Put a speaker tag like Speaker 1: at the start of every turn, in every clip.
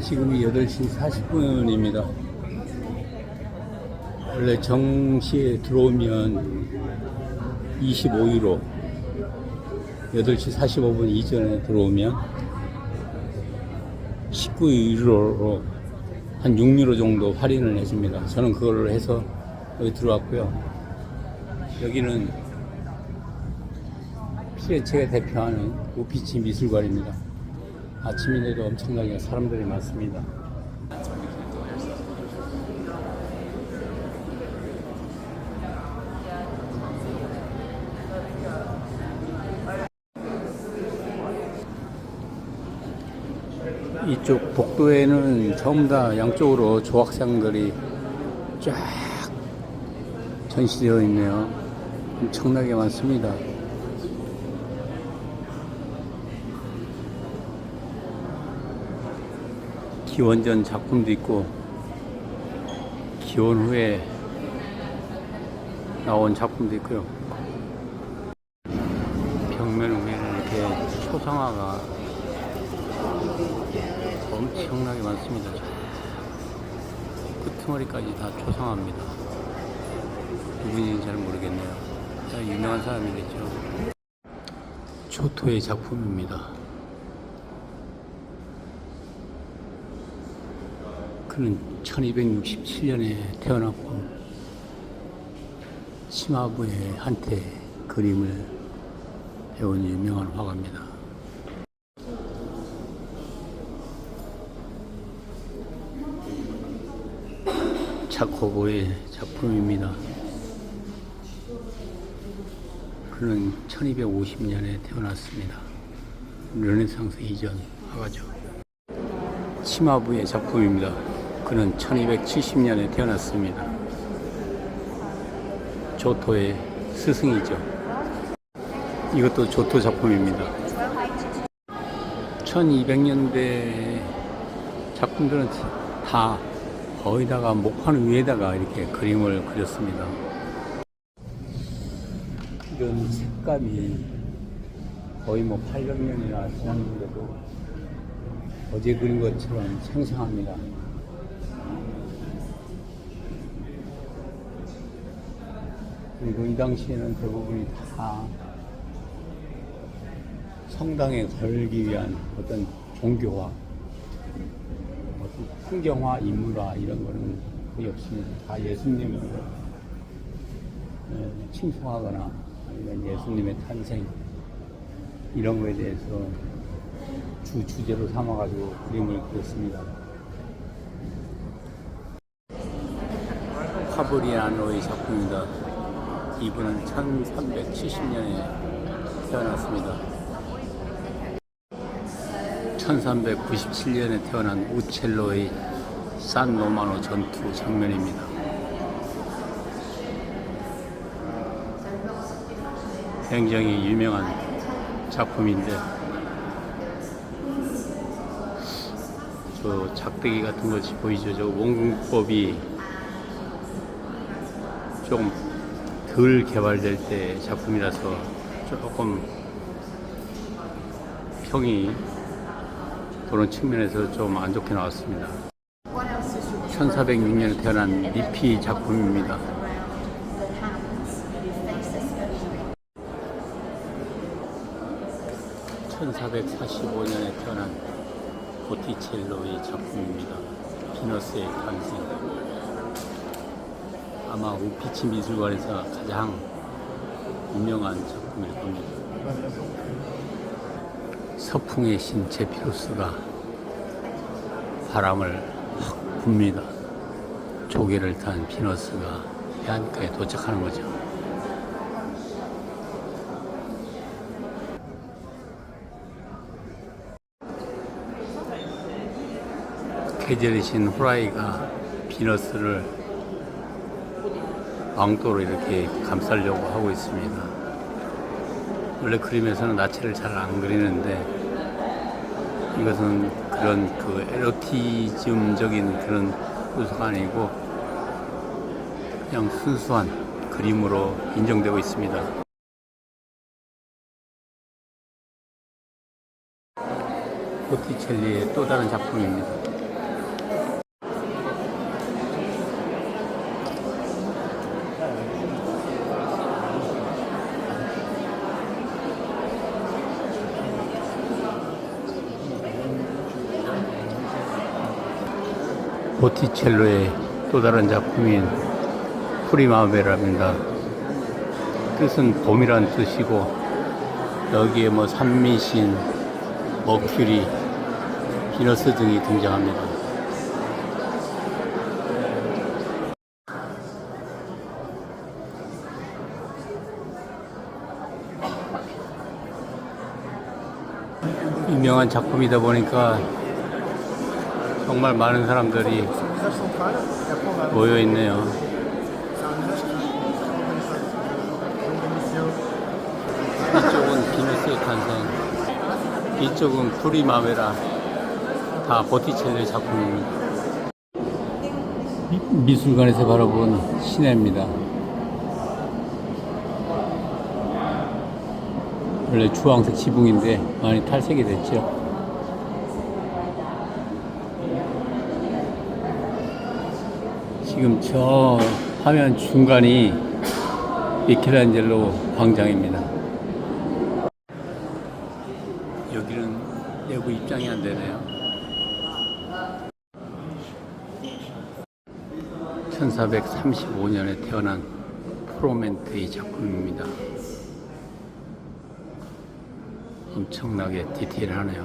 Speaker 1: 지금이 8시 40분입니다. 원래 정시에 들어오면 25유로, 8시 45분 이전에 들어오면 19유로로 한 6유로 정도 할인을 해줍니다. 저는 그걸 해서 여기 들어왔고요. 여기는 피레체가 대표하는 우피치 미술관입니다. 아침인데도 엄청나게 사람들이 많습니다. 이쪽 복도에는 전부 다 양쪽으로 조각상들이 쫙 전시되어 있네요. 엄청나게 많습니다. 기원전 작품도 있고 기원 후에 나온 작품도 있고요. 벽면 위에는 이렇게 초상화가 엄청나게 많습니다. 끝머리까지 다 초상화입니다. 누구인지 잘 모르겠네요. 유명한 사람이겠죠. 초토의 작품입니다. 그는 1267년에 태어났고 치마부의 한테 그림을 배운 유명한 화가입니다. 자코보의 작품입니다. 그는 1250년에 태어났습니다. 르네상스 이전 화가죠. 치마부의 작품입니다. 그는 1270년에 태어났습니다. 조토의 스승이죠. 이것도 조토 작품입니다. 1200년대 작품들은 다 거의다가 목판 위에다가 이렇게 그림을 그렸습니다. 이런 색감이 거의 800년이나 지났는데도 어제 그린 것처럼 생생합니다. 그리고 이 당시에는 대부분이 다 성당에 걸기 위한 어떤 종교화, 어떤 풍경화, 인물화 이런 거는 거의 없습니다. 다 예수님을 칭송하거나 아니면 예수님의 탄생 이런 거에 대해서 주제로 삼아가지고 그림을 그렸습니다. 파브리아노의 작품입니다. 이분은 1370년에 태어났습니다. 1397년에 태어난 우첼로의 산 로마노 전투 장면입니다. 굉장히 유명한 작품인데 저 작대기 같은 것이 보이죠. 저 원근법이 조금 덜 개발될 때 작품이라서 조금 평이 그런 측면에서 좀 안 좋게 나왔습니다. 1406년에 태어난 리피 작품입니다. (1445년에) 태어난 보티첼로의 작품입니다. 비너스의 탄생. 아마 우피치 미술관에서 가장 유명한 작품일 겁니다. 서풍의 신 제피루스가 바람을 확 붑니다. 조개를 탄 비너스가 해안가에 도착하는 거죠. 계절의 신 호라이가 비너스를 왕도로 이렇게 감싸려고 하고 있습니다. 원래 그림에서는 나체를 잘 안 그리는데 이것은 그런 그 에로티즘적인 그런 요소가 아니고 그냥 순수한 그림으로 인정되고 있습니다. 보티첼리의 또 다른 작품입니다. 보티첼로의 또 다른 작품인 프리마베라입니다. 뜻은 봄이란 뜻이고, 여기에 뭐 산미신, 머큐리, 비너스 등이 등장합니다. 유명한 작품이다 보니까 정말 많은 사람들이 모여 있네요. 이쪽은 비너스의 탄생, 이쪽은 프리마베라, 다 보티첼리 작품입니다. 미술관에서 바라본 시내입니다. 원래 주황색 지붕인데 많이 탈색이 됐죠. 지금 저 화면 중간이 미켈란젤로 광장입니다. 여기는 내부 입장이 안 되네요. 1435년에 태어난 프로멘트의 작품입니다. 엄청나게 디테일하네요.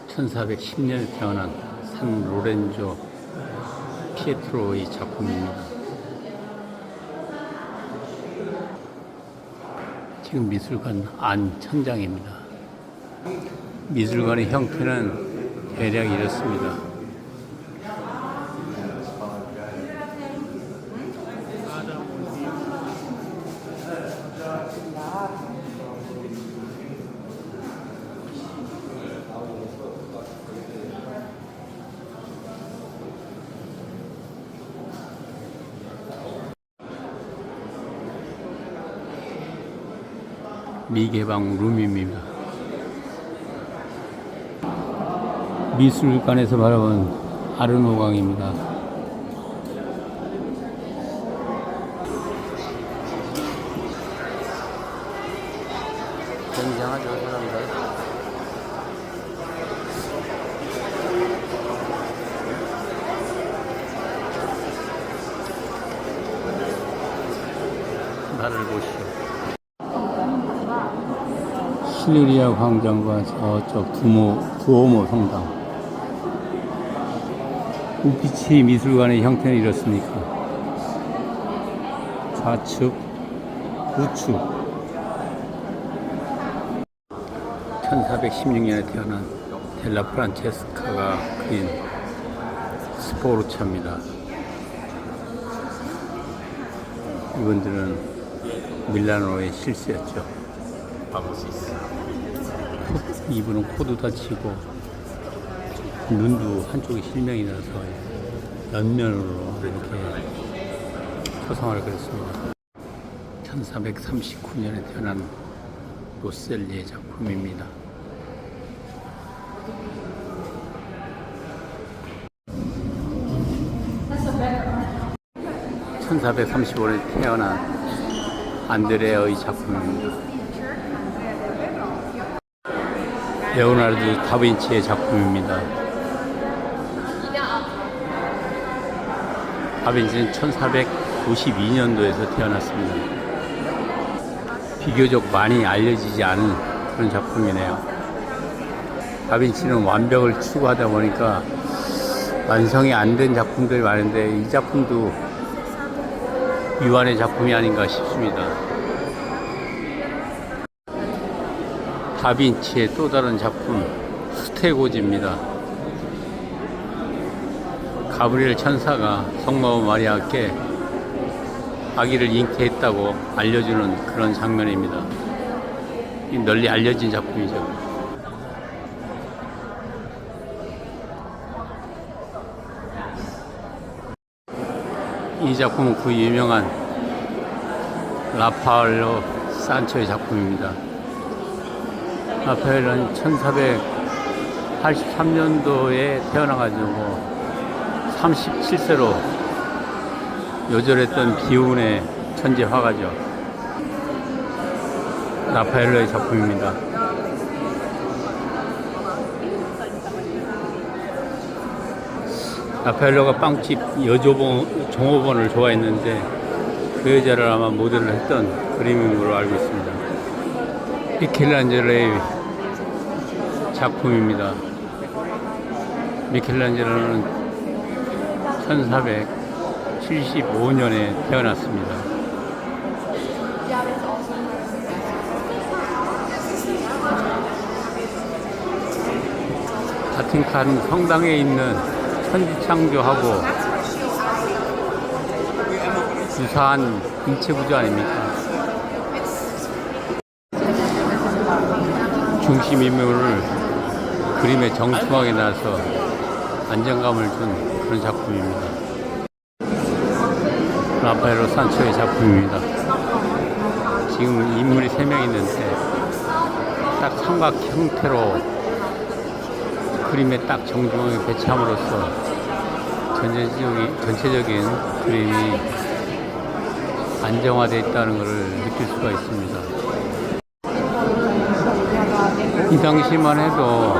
Speaker 1: 1410년에 태어난 산 로렌조 피에트로의 작품입니다. 지금 미술관 안 천장입니다. 미술관의 형태는 대략 이렇습니다. 미개방 룸입니다. 미술관에서 바라본 아르노강입니다. 굉장하죠, 사람들. 나를 보시오. 실리리아 광장과 저쪽 두오모 성당. 우피치 미술관의 형태는 이렇습니까? 좌측, 우측. 1416년에 태어난 델라 프란체스카가 그린 스포르차입니다. 이분들은 밀라노의 실세였죠. 이분은 코도 다치고 눈도 한쪽에 실명이 나서 옆면으로 이렇게 초상화를 그렸습니다. 1439년에 태어난 로셀리의 작품입니다. (1435년에) 태어난 안드레아의 작품입니다. 레오나르도 다빈치의 작품입니다. 다빈치는 1492년도에서 태어났습니다. 비교적 많이 알려지지 않은 그런 작품이네요. 다빈치는 완벽을 추구하다 보니까 완성이 안 된 작품들이 많은데 이 작품도 유한의 작품이 아닌가 싶습니다. 다빈치의 또 다른 작품 스테고지입니다. 가브리엘 천사가 성모 마리아께 아기를 잉태했다고 알려주는 그런 장면입니다. 널리 알려진 작품이죠. 이 작품은 그 유명한 라파엘로 산초의 작품입니다. 라파엘은 1483년도에 태어나가지고 37세로 요절했던 비운의 천재 화가죠. 라파엘로의 작품입니다. 라파엘로가 빵집 종업원을 좋아했는데 그 여자를 아마 모델을 했던 그림인 걸로 알고 있습니다. 미켈란젤로의 작품입니다. 미켈란젤로는 1475년에 태어났습니다. 바티칸 성당에 있는 천지창조하고 유사한 인체 구조 아닙니까? 중심 인물을 그림에 정중하게 나서 안정감을 준 그런 작품입니다. 라파엘로 산초의 작품입니다. 지금 인물이 3명 있는데 딱 삼각 형태로 그림에 딱 정중하게 배치함으로써 전체적인 그림이 안정화되어 있다는 것을 느낄 수가 있습니다. 이 당시만 해도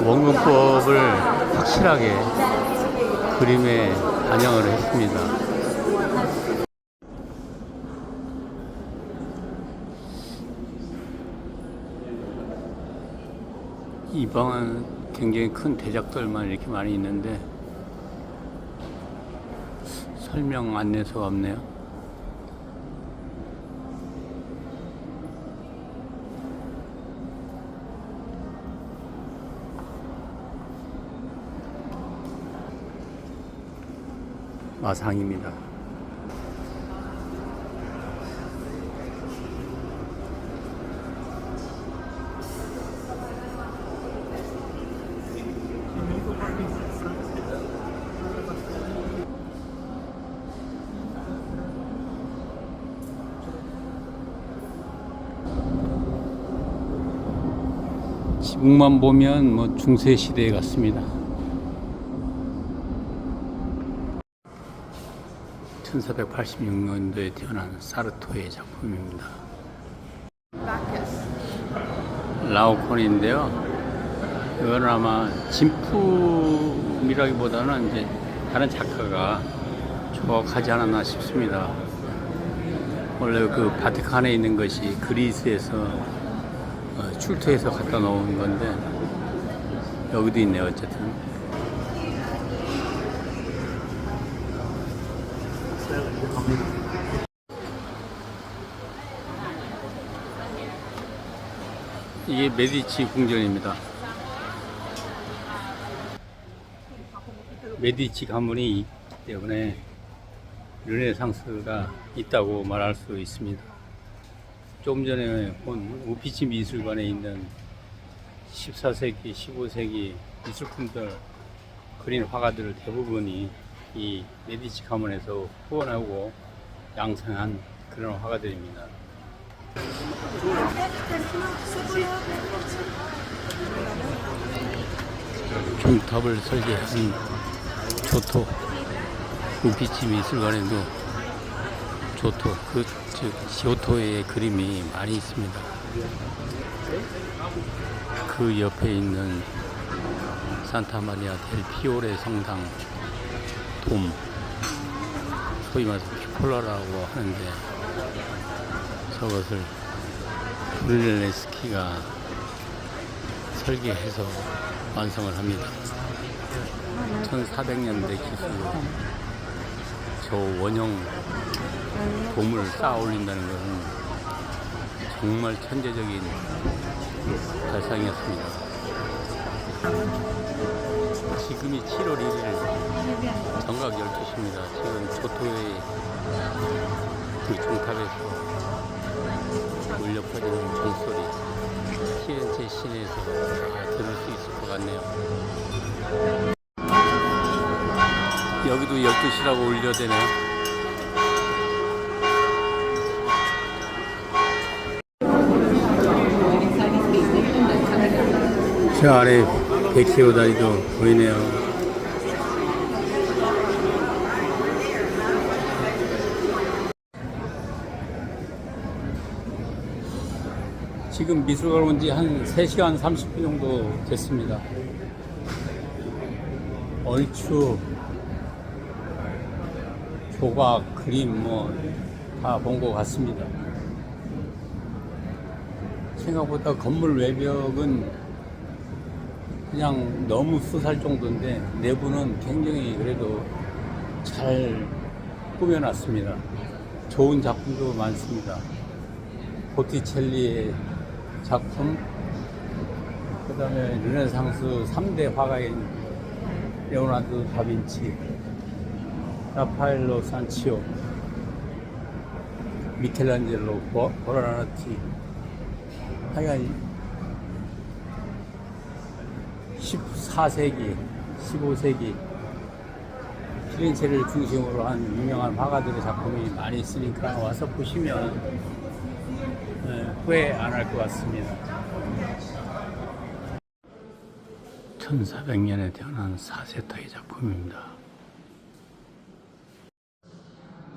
Speaker 1: 원근법을 확실하게 그림에 반영을 했습니다. 이 방은 굉장히 큰 대작들만 이렇게 많이 있는데 설명 안내서가 없네요. 마상입니다. 지붕만 보면 뭐 중세 시대 같습니다. 1486년도에 태어난 사르토의 작품입니다. 라오콘인데요. 이거는 아마 진품이라기보다는 이제 다른 작가가 조각하지 않았나 싶습니다. 원래 그 바티칸에 있는 것이 그리스에서 출토해서 갖다 놓은 건데 여기도 있네요. 어쨌든 이게 메디치 궁전입니다. 메디치 가문이 있기 때문에 르네상스가 있다고 말할 수 있습니다. 조금 전에 본 우피치 미술관에 있는 14세기, 15세기 미술품들 그린 화가들 대부분이 이 메디치 가문에서 후원하고 양성한 그런 화가들입니다. 종탑을 설계한 조토 우피치 미술관에도 조토 즉 지오토의 그림이 많이 있습니다. 그 옆에 있는 산타마리아 델 피오레 성당 돔, 소위 말해서 피폴라라고 하는데 저것을 브릴레스키가 설계해서 완성을 합니다. 1400년대 기술로 저 원형 돔을 쌓아 올린다는 것은 정말 천재적인 발상이었습니다. 지금이 7월 1일 정각 12시입니다. 지금 조토의 그 종탑에서 울려 퍼지는 종소리 피렌체 시내에서 다 들을 수 있을 것 같네요. 여기도 12시라고 울려대네요. 저 아래 백시오 다리도 보이네요. 지금 미술관 온 지 한 3시간 30분 정도 됐습니다. 얼추 조각, 그림 뭐 다 본 것 같습니다. 생각보다 건물 외벽은 그냥 너무 수살 정도인데 내부는 굉장히 그래도 잘 꾸며놨습니다. 좋은 작품도 많습니다. 보티첼리의 작품, 그 다음에 르네상스 3대 화가인 레오나르도 다빈치, 라파엘로 산치오, 미켈란젤로, 보라나티, 하여간 14세기, 15세기 피렌체를 중심으로 한 유명한 화가들의 작품이 많이 있으니까 와서 보시면 후회 안 할 것 같습니다. 1400년에 태어난 사세타의 작품입니다.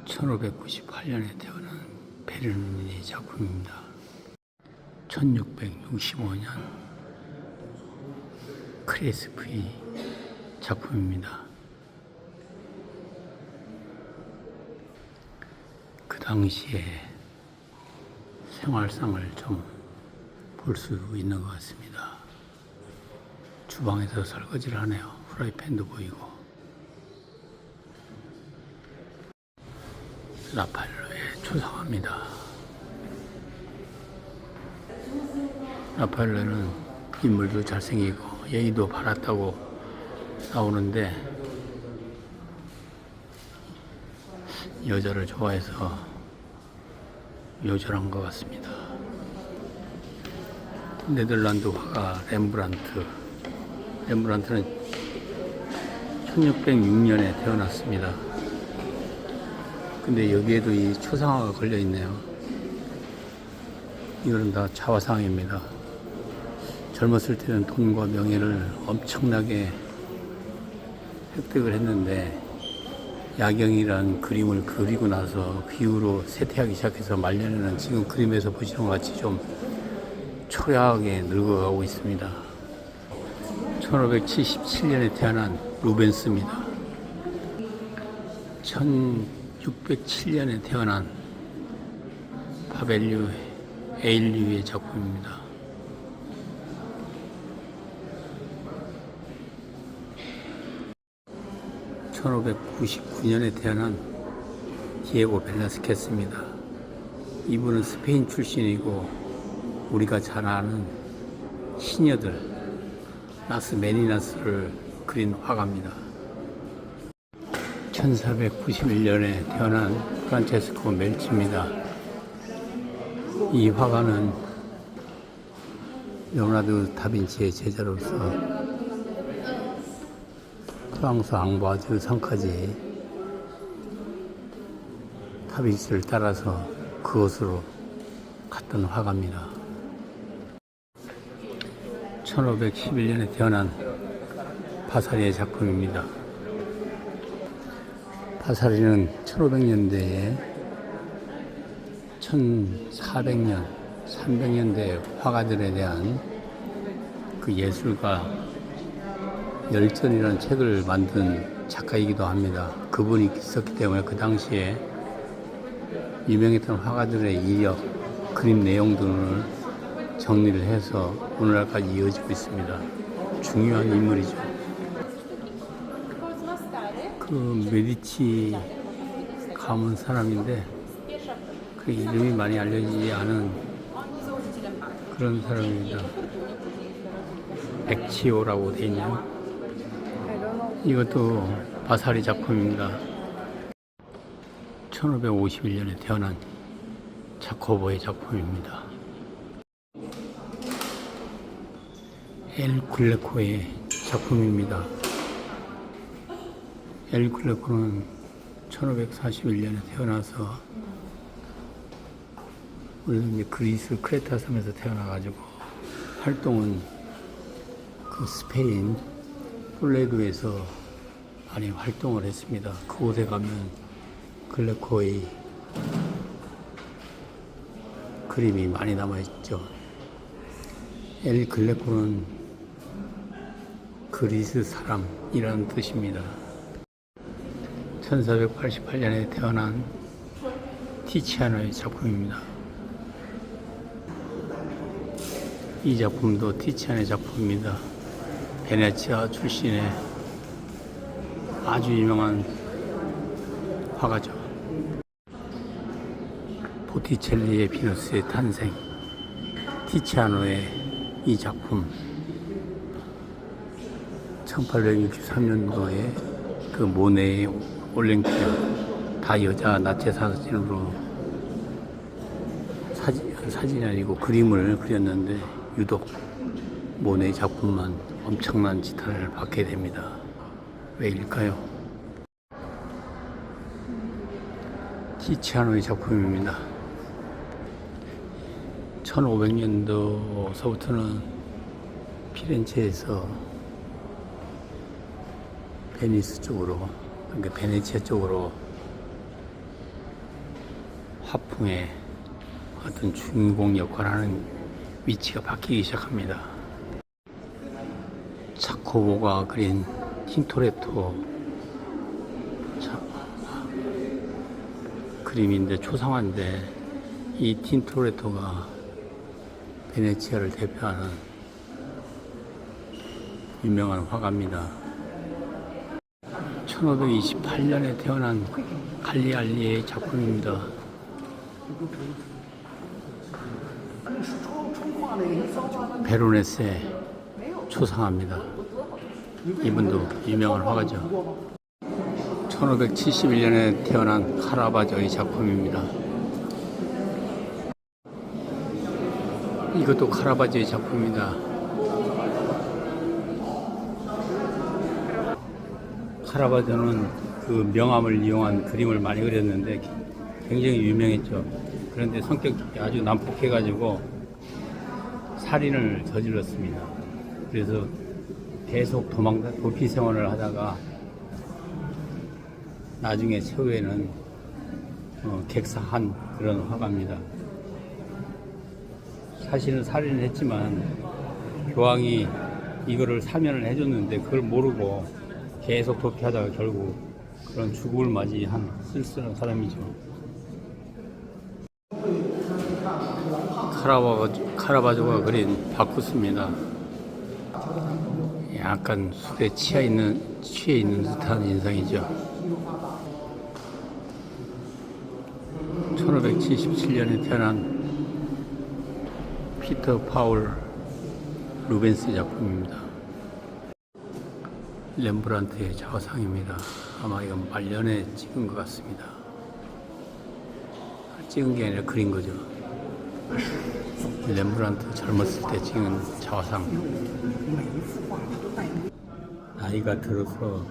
Speaker 1: 1598년에 태어난 베르니의 작품입니다. 1665년 크레스프의 작품입니다. 그 당시에 생활상을 좀 볼 수 있는 것 같습니다. 주방에서 설거지를 하네요. 프라이팬도 보이고. 라파엘로의 초상화입니다. 라파엘로는 인물도 잘생기고 예의도 바랐다고 나오는데 여자를 좋아해서 요절한 것 같습니다. 네덜란드 화가 렘브란트는 1606년에 태어났습니다. 근데 여기에도 이 초상화가 걸려 있네요. 이거는 다 자화상입니다. 젊었을 때는 돈과 명예를 엄청나게 획득을 했는데 야경이란 그림을 그리고 나서 비유로 쇠퇴하기 시작해서 말년에는 지금 그림에서 보시는 것 같이 좀 초라하게 늙어가고 있습니다. 1577년에 태어난 루벤스입니다. 1607년에 태어난 파벨류 에일리의 작품입니다. 1599년에 태어난 디에고 벨라스케스입니다. 이분은 스페인 출신이고 우리가 잘 아는 시녀들 나스 메니나스를 그린 화가입니다. 1491년에 태어난 프란체스코 멜치입니다. 이 화가는 레오나르도 다빈치의 제자로서 프랑스 앙바즈 성까지 다빈치를 따라서 그곳으로 갔던 화가입니다. 1511년에 태어난 바사리의 작품입니다. 바사리는 1500년대에 1400년, 300년대 화가들에 대한 그 예술가 열전이라는 책을 만든 작가이기도 합니다. 그분이 있었기 때문에 그 당시에 유명했던 화가들의 이력, 그림 내용 등을 정리를 해서 오늘날까지 이어지고 있습니다. 중요한 인물이죠. 그 메디치 가문 사람인데 그 이름이 많이 알려지지 않은 그런 사람입니다. 백치오라고 되어 있네요. 이것도 바사리 작품입니다. 1551년에 태어난 자코보의 작품입니다. 엘 글레코의 작품입니다. 엘 글레코는 1541년에 태어나서 원래 이제 그리스 크레타 섬에서 태어나가지고 활동은 그 스페인 톨레도에서 많이 활동을 했습니다. 그곳에 가면 글레코의 그림이 많이 남아있죠. 엘 글레코는 그리스 사람이라는 뜻입니다. 1488년에 태어난 티치아노의 작품입니다. 이 작품도 티치아노의 작품입니다. 베네치아 출신의 아주 유명한 화가죠. 보티첼리의 비누스의 탄생, 티치아노의 이 작품, 1863년도에 그 모네의 올랭피아, 다 여자 나체 사진으로 사진이 아니고 그림을 그렸는데 유독 모네의 작품만 엄청난 지탄을 받게 됩니다. 왜일까요? 티치아노의 작품입니다. 1500년도서부터는 피렌체에서 베니스 쪽으로, 그러니까 베네치아 쪽으로 화풍의 어떤 주인공 역할을 하는 위치가 바뀌기 시작합니다. 차코보가 그린 틴토레토 그림인데 초상화인데, 이 틴토레토가 베네치아를 대표하는 유명한 화가입니다. 1528년에 태어난 갈리알리의 작품입니다. 베로네스의 초상화입니다. 이분도 유명한 화가죠. 1571년에 태어난 카라바조의 작품입니다. 이것도 카라바조의 작품입니다. 카라바조는 그 명암을 이용한 그림을 많이 그렸는데 굉장히 유명했죠. 그런데 성격이 아주 난폭해가지고 살인을 저질렀습니다. 그래서 계속 도피 생활을 하다가 나중에 최후에는 객사한 그런 화가입니다. 사실은 살인을 했지만 교황이 이거를 사면을 해줬는데 그걸 모르고 계속 도피하다가 결국 그런 죽음을 맞이한 쓸쓸한 사람이죠. 카라바조가 그린 바쿠스입니다. 약간 술에 취해 있는 듯한 인상이죠. 1577년에 태어난 피터 파울 루벤스 작품입니다. 렘브란트의 자화상입니다. 아마 이건 말년에 찍은 것 같습니다. 찍은 게 아니라 그린 거죠. 렘브란트 젊었을 때 찍은 자화상. 나이가 들어서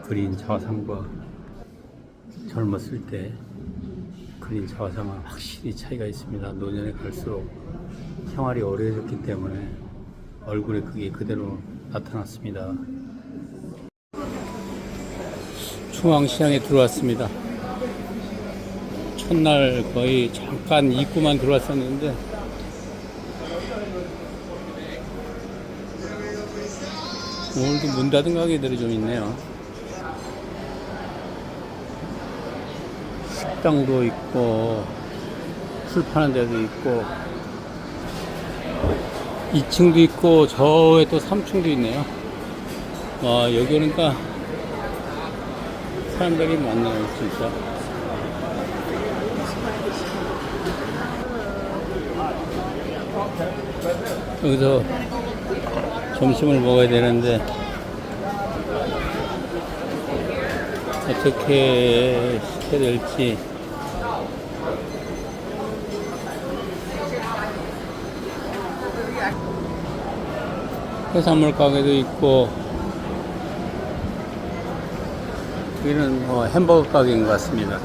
Speaker 1: 그린 자화상과 젊었을 때 그린 자화상은 확실히 차이가 있습니다. 노년에 갈수록 생활이 어려워졌기 때문에 얼굴에 그게 그대로 나타났습니다. 중앙시장에 들어왔습니다. 첫날 거의 잠깐 입구만 들어왔었는데 오늘도 문 닫은 가게들이 좀 있네요. 식당도 있고 술 파는 데도 있고 2층도 있고 저에 또 3층도 있네요. 와, 여기 오니까 사람들이 많네요, 진짜. 여기서 점심을 먹어야 되는데 어떻게 시켜야 될지. 해산물 가게도 있고, 여기는 햄버거 가게인 것 같습니다.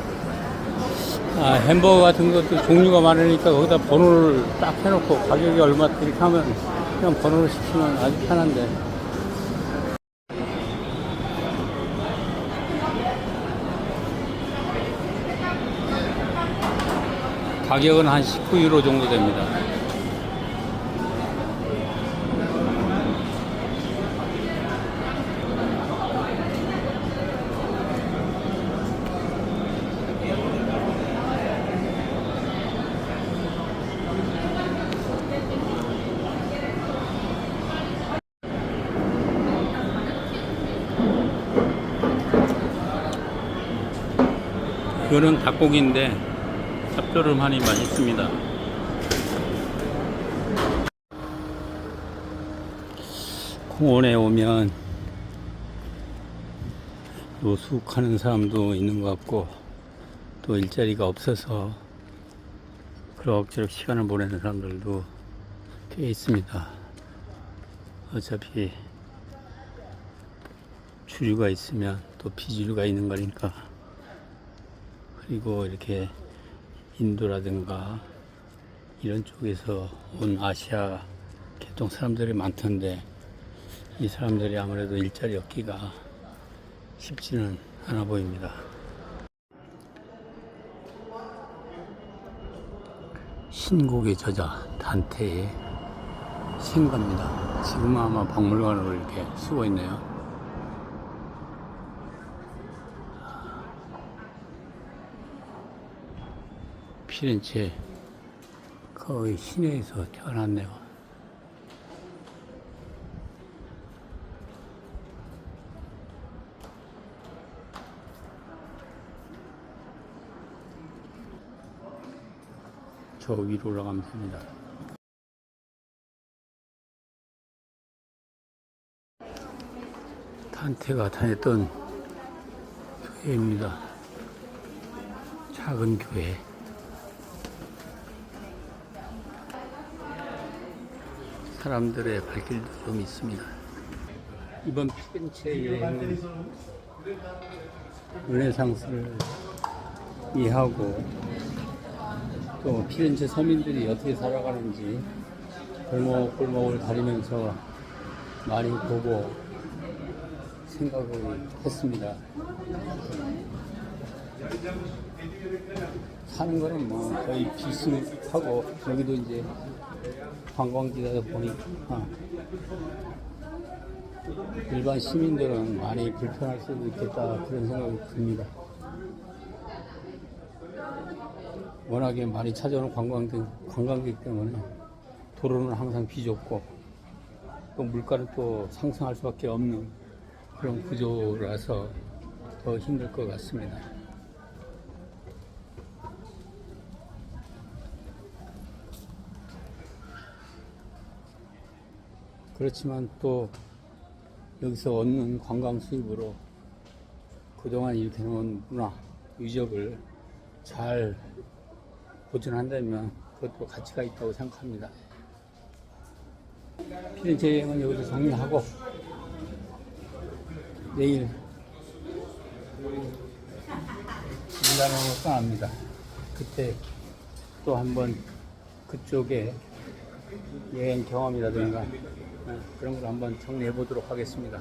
Speaker 1: 햄버거 같은 것도 종류가 많으니까 거기다 번호를 딱 해놓고 가격이 얼마 이렇게 하면 그냥 번호를 시키면 아주 편한데. 가격은 한 19유로 정도 됩니다. 이거는 닭고기인데 짭조름하니 맛있습니다. 공원에 오면 노숙하는 사람도 있는 것 같고 또 일자리가 없어서 그럭저럭 시간을 보내는 사람들도 꽤 있습니다. 어차피 주류가 있으면 또 비주류가 있는 거니까. 그리고 이렇게 인도라든가 이런 쪽에서 온 아시아 계통 사람들이 많던데 이 사람들이 아무래도 일자리 얻기가 쉽지는 않아 보입니다. 신곡의 저자 단테의 생가입니다. 지금은 아마 박물관으로 이렇게 쓰고 있네요. 피렌체 거의 시내에서 태어났네요. 저 위로 올라가면 됩니다. 단테가 다녔던 교회입니다. 작은 교회. 사람들의 발길도 좀 있습니다. 이번 피렌체 여행은 르네상스를 이해하고 또 피렌체 서민들이 어떻게 살아가는지 골목골목을 다니면서 많이 보고 생각을 했습니다. 사는 거는 뭐 거의 비슷하고 여기도 이제 관광지다 보니까 일반 시민들은 많이 불편할 수도 있겠다 그런 생각이 듭니다. 워낙에 많이 찾아오는 관광객 때문에 도로는 항상 비좁고 또 물가는 또 상승할 수밖에 없는 그런 구조라서 더 힘들 것 같습니다. 그렇지만 또 여기서 얻는 관광 수입으로 그동안 이렇게 놓은 문화, 유적을 잘 보존한다면 그것도 가치가 있다고 생각합니다. 피렌체 여행은 여기서 정리하고 내일 밀라노로 떠납니다. 그때 또 한번 그쪽에 여행 경험이라든가 그런 걸 한번 정리해 보도록 하겠습니다.